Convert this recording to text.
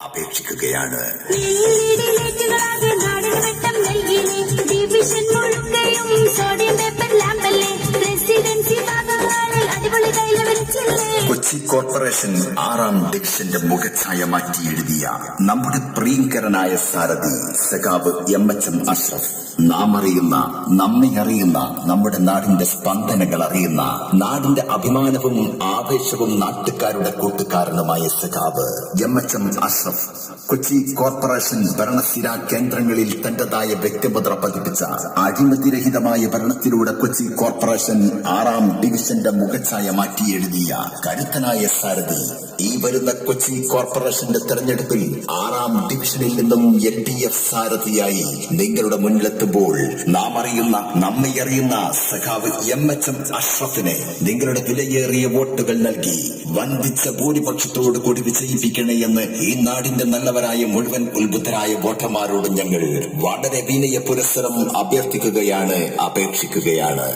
അപേക്ഷിക്കുകയാണ്. കൊച്ചി കോർപ്പറേഷൻ 6ാം ഡിവിഷന്റെ മുഖച്ഛായ മാറ്റി എഴുതിയ നമ്മുടെ പ്രിയങ്കരനായ സാരഥി സഖാവ് എം അഷ്റഫ്, നാം അറിയുന്ന, നമ്മെ അറിയുന്ന, നമ്മുടെ നാടിന്റെ സ്പന്ദനങ്ങൾ അറിയുന്ന, നാടിന്റെ അഭിമാനവും ആവേശവും നാട്ടുകാരുടെ കൂട്ടുകാരനുമായ സഖാവ് എം അഷ്റഫ് കൊച്ചി കോർപ്പറേഷൻ ഭരണസ്ഥിരാ കേന്ദ്രങ്ങളിൽ തന്റേതായ വ്യക്തിമുദ്ര പതിപ്പിച്ച അഴിമതിരഹിതമായ ഭരണത്തിലൂടെ കൊച്ചി കോർപ്പറേഷൻ 6ാം ഡിവിഷന്റെ മുഖച്ഛായ മാറ്റി എഴുതിയ കരുത്തനായ സാരഥി ഈ വരുന്ന കൊച്ചി കോർപ്പറേഷന്റെ തെരഞ്ഞെടുപ്പിൽ 6ാം ഡിവിഷനിൽ നിന്നും LDF സാരഥിയായി നിങ്ങളുടെ മുന്നിലെത്തുമ്പോൾ നാം അറിയുന്ന, നമ്മെ അറിയുന്ന സഖാവ് എം അഷ്റഫിനെ നിങ്ങളുടെ വിലയേറിയ വോട്ടുകൾ നൽകി വൻപിച്ച ഭൂരിപക്ഷത്തോടു കൂടി വിജയിപ്പിക്കണേ എന്ന് ഈ നാടിന്റെ നല്ലവരായ മുഴുവൻ ഉത്ബുദ്ധരായ വോട്ടർമാരോട് ഞങ്ങൾ വളരെ വിനയ പുരസ്സരം അഭ്യർത്ഥിക്കുകയാണ്, അപേക്ഷിക്കുകയാണ്.